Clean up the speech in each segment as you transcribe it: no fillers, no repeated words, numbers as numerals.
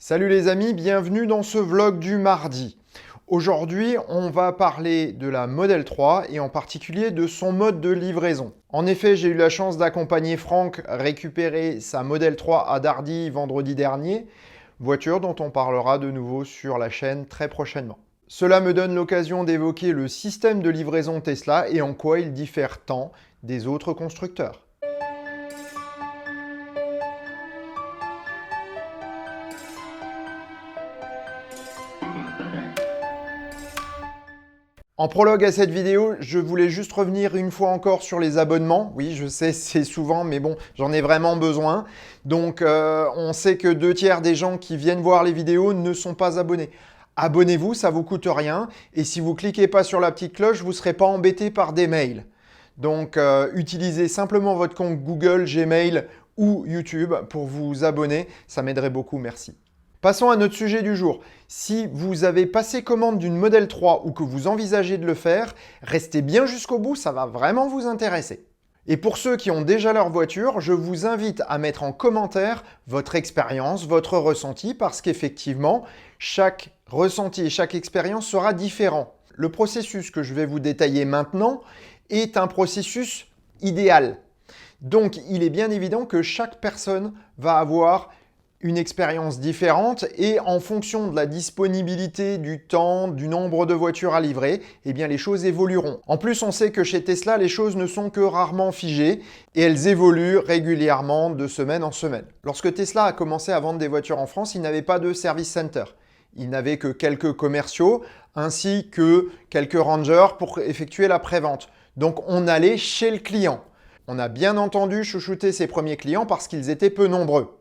Salut les amis, bienvenue dans ce vlog du mardi. Aujourd'hui, on va parler de la Model 3 et en particulier de son mode de livraison. En effet, j'ai eu la chance d'accompagner Franck récupérer sa Model 3 à Dardy vendredi dernier, voiture dont on parlera de nouveau sur la chaîne très prochainement. Cela me donne l'occasion d'évoquer le système de livraison Tesla et en quoi il diffère tant des autres constructeurs. En prologue à cette vidéo, je voulais juste revenir une fois encore sur les abonnements. Oui, je sais, c'est souvent, mais bon, j'en ai vraiment besoin. Donc, on sait que 2/3 des gens qui viennent voir les vidéos ne sont pas abonnés. Abonnez-vous, ça vous coûte rien. Et si vous cliquez pas sur la petite cloche, vous ne serez pas embêté par des mails. Donc, utilisez simplement votre compte Google, Gmail ou YouTube pour vous abonner. Ça m'aiderait beaucoup, merci. Passons à notre sujet du jour. Si vous avez passé commande d'une Model 3 ou que vous envisagez de le faire, restez bien jusqu'au bout, ça va vraiment vous intéresser. Et pour ceux qui ont déjà leur voiture, je vous invite à mettre en commentaire votre expérience, votre ressenti, parce qu'effectivement, chaque ressenti et chaque expérience sera différent. Le processus que je vais vous détailler maintenant est un processus idéal. Donc, il est bien évident que chaque personne va avoir une expérience différente et en fonction de la disponibilité, du temps, du nombre de voitures à livrer, eh bien les choses évolueront. En plus, on sait que chez Tesla, les choses ne sont que rarement figées et elles évoluent régulièrement de semaine en semaine. Lorsque Tesla a commencé à vendre des voitures en France, il n'avait pas de service center. Il n'avait que quelques commerciaux ainsi que quelques rangers pour effectuer la prévente. Donc on allait chez le client. On a bien entendu chouchouter ses premiers clients parce qu'ils étaient peu nombreux.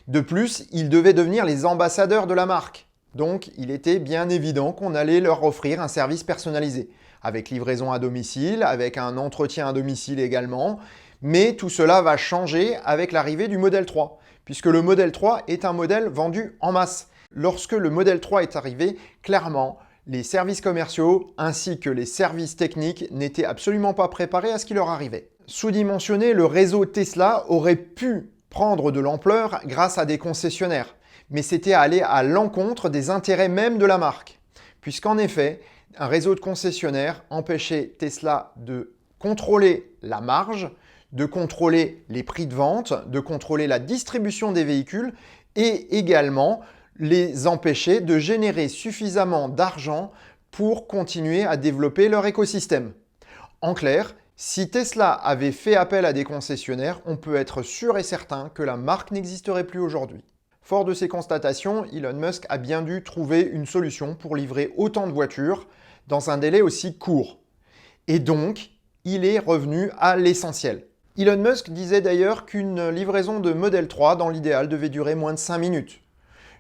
De plus, ils devaient devenir les ambassadeurs de la marque. Donc, il était bien évident qu'on allait leur offrir un service personnalisé, avec livraison à domicile, avec un entretien à domicile également. Mais tout cela va changer avec l'arrivée du Model 3, puisque le Model 3 est un modèle vendu en masse. Lorsque le Model 3 est arrivé, clairement, les services commerciaux ainsi que les services techniques n'étaient absolument pas préparés à ce qui leur arrivait. Sous-dimensionné, le réseau Tesla aurait pu prendre de l'ampleur grâce à des concessionnaires. Mais c'était aller à l'encontre des intérêts même de la marque. Puisqu'en effet, un réseau de concessionnaires empêchait Tesla de contrôler la marge, de contrôler les prix de vente, de contrôler la distribution des véhicules et également les empêchait de générer suffisamment d'argent pour continuer à développer leur écosystème. En clair, si Tesla avait fait appel à des concessionnaires, on peut être sûr et certain que la marque n'existerait plus aujourd'hui. Fort de ces constatations, Elon Musk a bien dû trouver une solution pour livrer autant de voitures dans un délai aussi court. Et donc, il est revenu à l'essentiel. Elon Musk disait d'ailleurs qu'une livraison de Model 3, dans l'idéal, devait durer moins de 5 minutes.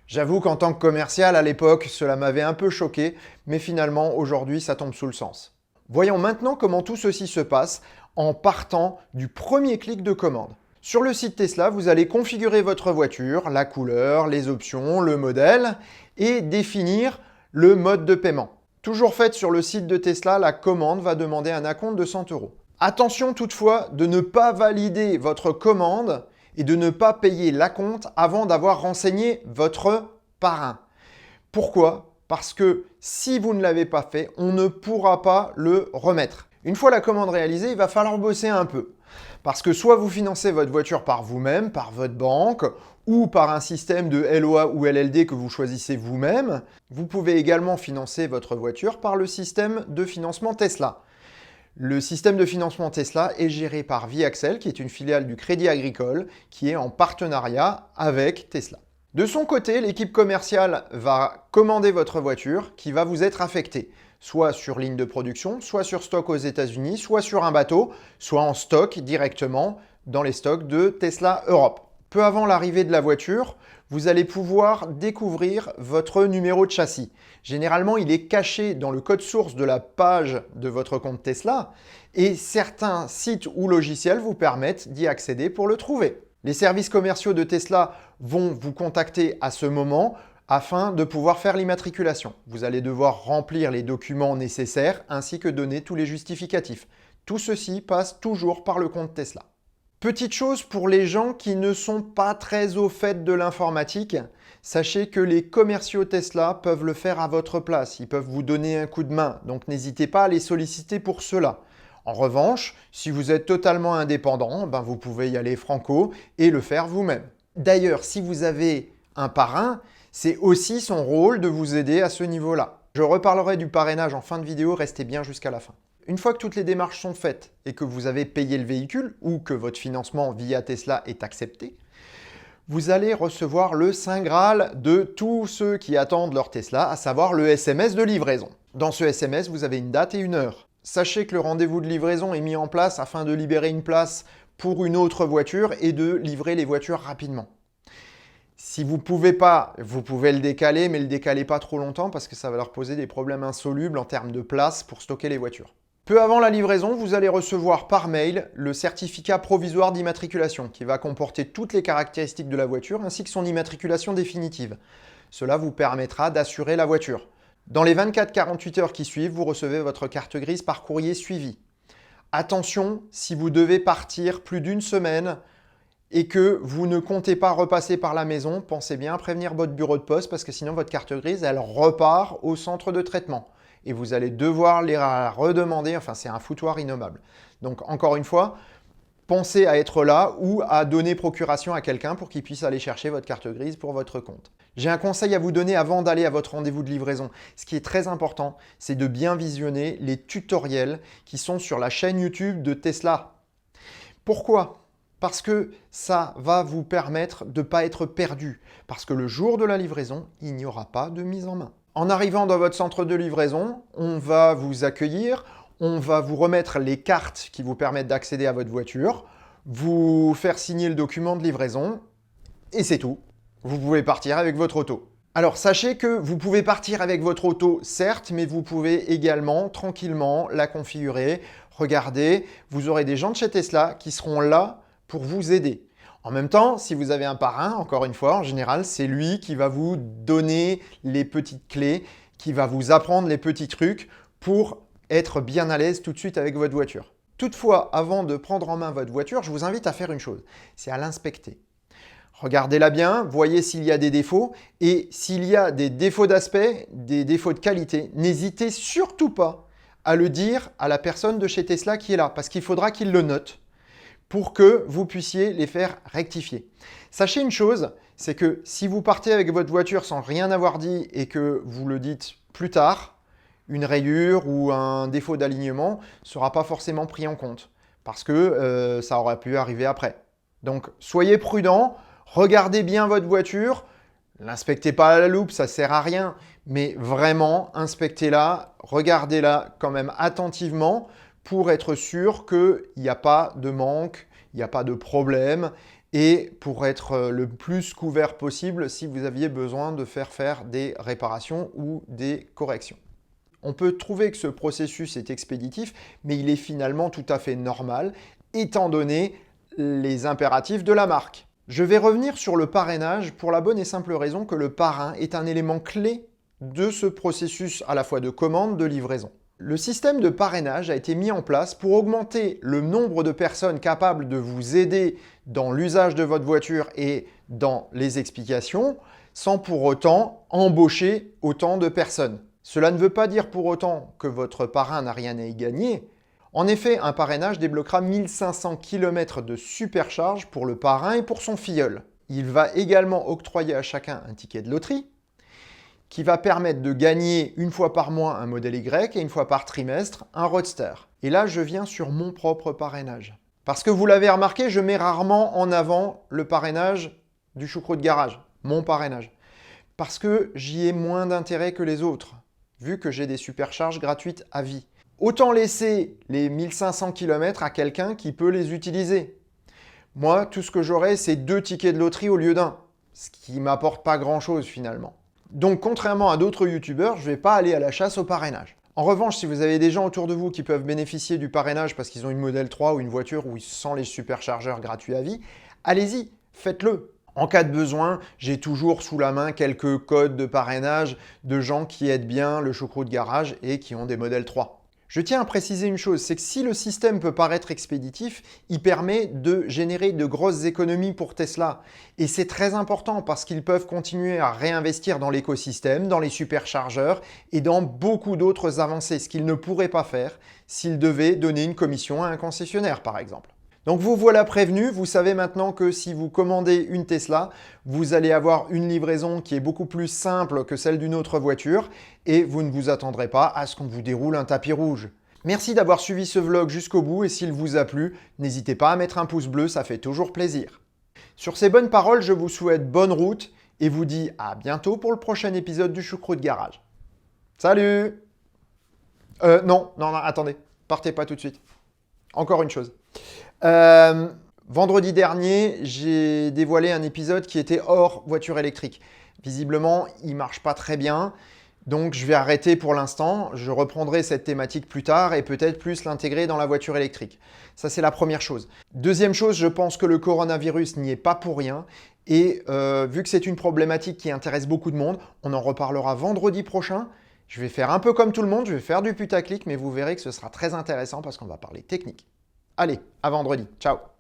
J'avoue qu'en tant que commercial, à l'époque, cela m'avait un peu choqué, mais finalement, aujourd'hui, ça tombe sous le sens. Voyons maintenant comment tout ceci se passe en partant du premier clic de commande. Sur le site Tesla, vous allez configurer votre voiture, la couleur, les options, le modèle et définir le mode de paiement. Toujours faite sur le site de Tesla, la commande va demander un acompte de 100 €. Attention toutefois de ne pas valider votre commande et de ne pas payer l'acompte avant d'avoir renseigné votre parrain. Pourquoi ? Parce que si vous ne l'avez pas fait, on ne pourra pas le remettre. Une fois la commande réalisée, il va falloir bosser un peu. Parce que soit vous financez votre voiture par vous-même, par votre banque, ou par un système de LOA ou LLD que vous choisissez vous-même. Vous pouvez également financer votre voiture par le système de financement Tesla. Le système de financement Tesla est géré par Viaxel, qui est une filiale du Crédit Agricole, qui est en partenariat avec Tesla. De son côté, l'équipe commerciale va commander votre voiture qui va vous être affectée, soit sur ligne de production, soit sur stock aux États-Unis, soit sur un bateau, soit en stock directement dans les stocks de Tesla Europe. Peu avant l'arrivée de la voiture, vous allez pouvoir découvrir votre numéro de châssis. Généralement, il est caché dans le code source de la page de votre compte Tesla et certains sites ou logiciels vous permettent d'y accéder pour le trouver. Les services commerciaux de Tesla vont vous contacter à ce moment afin de pouvoir faire l'immatriculation. Vous allez devoir remplir les documents nécessaires ainsi que donner tous les justificatifs. Tout ceci passe toujours par le compte Tesla. Petite chose pour les gens qui ne sont pas très au fait de l'informatique, sachez que les commerciaux Tesla peuvent le faire à votre place. Ils peuvent vous donner un coup de main, donc n'hésitez pas à les solliciter pour cela. En revanche, si vous êtes totalement indépendant, ben vous pouvez y aller franco et le faire vous-même. D'ailleurs, si vous avez un parrain, c'est aussi son rôle de vous aider à ce niveau-là. Je reparlerai du parrainage en fin de vidéo, restez bien jusqu'à la fin. Une fois que toutes les démarches sont faites et que vous avez payé le véhicule ou que votre financement via Tesla est accepté, vous allez recevoir le Saint Graal de tous ceux qui attendent leur Tesla, à savoir le SMS de livraison. Dans ce SMS, vous avez une date et une heure. Sachez que le rendez-vous de livraison est mis en place afin de libérer une place pour une autre voiture et de livrer les voitures rapidement. Si vous ne pouvez pas, vous pouvez le décaler, mais ne le décalez pas trop longtemps parce que ça va leur poser des problèmes insolubles en termes de place pour stocker les voitures. Peu avant la livraison, vous allez recevoir par mail le certificat provisoire d'immatriculation qui va comporter toutes les caractéristiques de la voiture ainsi que son immatriculation définitive. Cela vous permettra d'assurer la voiture. Dans les 24-48 heures qui suivent, vous recevez votre carte grise par courrier suivi. Attention, si vous devez partir plus d'une semaine et que vous ne comptez pas repasser par la maison, pensez bien à prévenir votre bureau de poste parce que sinon votre carte grise, elle repart au centre de traitement. Et vous allez devoir les redemander, enfin c'est un foutoir innommable. Donc encore une fois, pensez à être là ou à donner procuration à quelqu'un pour qu'il puisse aller chercher votre carte grise pour votre compte. J'ai un conseil à vous donner avant d'aller à votre rendez-vous de livraison. Ce qui est très important, c'est de bien visionner les tutoriels qui sont sur la chaîne YouTube de Tesla. Pourquoi ? Parce que ça va vous permettre de ne pas être perdu. Parce que le jour de la livraison, il n'y aura pas de mise en main. En arrivant dans votre centre de livraison, on va vous accueillir, on va vous remettre les cartes qui vous permettent d'accéder à votre voiture, vous faire signer le document de livraison, et c'est tout. Vous pouvez partir avec votre auto. Alors sachez que vous pouvez partir avec votre auto, certes, mais vous pouvez également tranquillement la configurer. Regardez, vous aurez des gens de chez Tesla qui seront là pour vous aider. En même temps, si vous avez un parrain, encore une fois, en général, c'est lui qui va vous donner les petites clés, qui va vous apprendre les petits trucs pour être bien à l'aise tout de suite avec votre voiture. Toutefois, avant de prendre en main votre voiture, je vous invite à faire une chose, c'est à l'inspecter. Regardez-la bien, voyez s'il y a des défauts et s'il y a des défauts d'aspect, des défauts de qualité, n'hésitez surtout pas à le dire à la personne de chez Tesla qui est là parce qu'il faudra qu'il le note pour que vous puissiez les faire rectifier. Sachez une chose, c'est que si vous partez avec votre voiture sans rien avoir dit et que vous le dites plus tard, une rayure ou un défaut d'alignement ne sera pas forcément pris en compte parce que ça aurait pu arriver après. Donc soyez prudent, regardez bien votre voiture, l'inspectez pas à la loupe, ça ne sert à rien, mais vraiment inspectez-la, regardez-la quand même attentivement pour être sûr qu'il n'y a pas de manque, il n'y a pas de problème et pour être le plus couvert possible si vous aviez besoin de faire des réparations ou des corrections. On peut trouver que ce processus est expéditif, mais il est finalement tout à fait normal étant donné les impératifs de la marque. Je vais revenir sur le parrainage pour la bonne et simple raison que le parrain est un élément clé de ce processus à la fois de commande, de livraison. Le système de parrainage a été mis en place pour augmenter le nombre de personnes capables de vous aider dans l'usage de votre voiture et dans les explications, sans pour autant embaucher autant de personnes. Cela ne veut pas dire pour autant que votre parrain n'a rien à y gagner. En effet, un parrainage débloquera 1500 km de supercharge pour le parrain et pour son filleul. Il va également octroyer à chacun un ticket de loterie, qui va permettre de gagner une fois par mois un modèle Y et une fois par trimestre un Roadster. Et là, je viens sur mon propre parrainage. Parce que vous l'avez remarqué, je mets rarement en avant le parrainage du choucroute garage, mon parrainage. Parce que j'y ai moins d'intérêt que les autres, vu que j'ai des supercharges gratuites à vie. Autant laisser les 1500 km à quelqu'un qui peut les utiliser. Moi, tout ce que j'aurai, c'est 2 tickets de loterie au lieu d'un, ce qui ne m'apporte pas grand-chose finalement. Donc, contrairement à d'autres youtubeurs, je ne vais pas aller à la chasse au parrainage. En revanche, si vous avez des gens autour de vous qui peuvent bénéficier du parrainage parce qu'ils ont une Model 3 ou une voiture où ils sont les superchargeurs gratuits à vie, allez-y, faites-le. En cas de besoin, j'ai toujours sous la main quelques codes de parrainage de gens qui aident bien le choucroute garage et qui ont des Model 3. Je tiens à préciser une chose, c'est que si le système peut paraître expéditif, il permet de générer de grosses économies pour Tesla. Et c'est très important parce qu'ils peuvent continuer à réinvestir dans l'écosystème, dans les superchargeurs et dans beaucoup d'autres avancées, ce qu'ils ne pourraient pas faire s'ils devaient donner une commission à un concessionnaire, par exemple. Donc vous voilà prévenu, vous savez maintenant que si vous commandez une Tesla, vous allez avoir une livraison qui est beaucoup plus simple que celle d'une autre voiture et vous ne vous attendrez pas à ce qu'on vous déroule un tapis rouge. Merci d'avoir suivi ce vlog jusqu'au bout et s'il vous a plu, n'hésitez pas à mettre un pouce bleu, ça fait toujours plaisir. Sur ces bonnes paroles, je vous souhaite bonne route et vous dis à bientôt pour le prochain épisode du Choucroute Garage. Salut! Non, attendez, partez pas tout de suite. Encore une chose. Vendredi dernier, j'ai dévoilé un épisode qui était hors voiture électrique. Visiblement, il ne marche pas très bien, donc je vais arrêter pour l'instant. Je reprendrai cette thématique plus tard et peut-être plus l'intégrer dans la voiture électrique. Ça, c'est la première chose. Deuxième chose, je pense que le coronavirus n'y est pas pour rien. Et vu que c'est une problématique qui intéresse beaucoup de monde, on en reparlera vendredi prochain. Je vais faire un peu comme tout le monde, je vais faire du putaclic, mais vous verrez que ce sera très intéressant parce qu'on va parler technique. Allez, à vendredi. Ciao!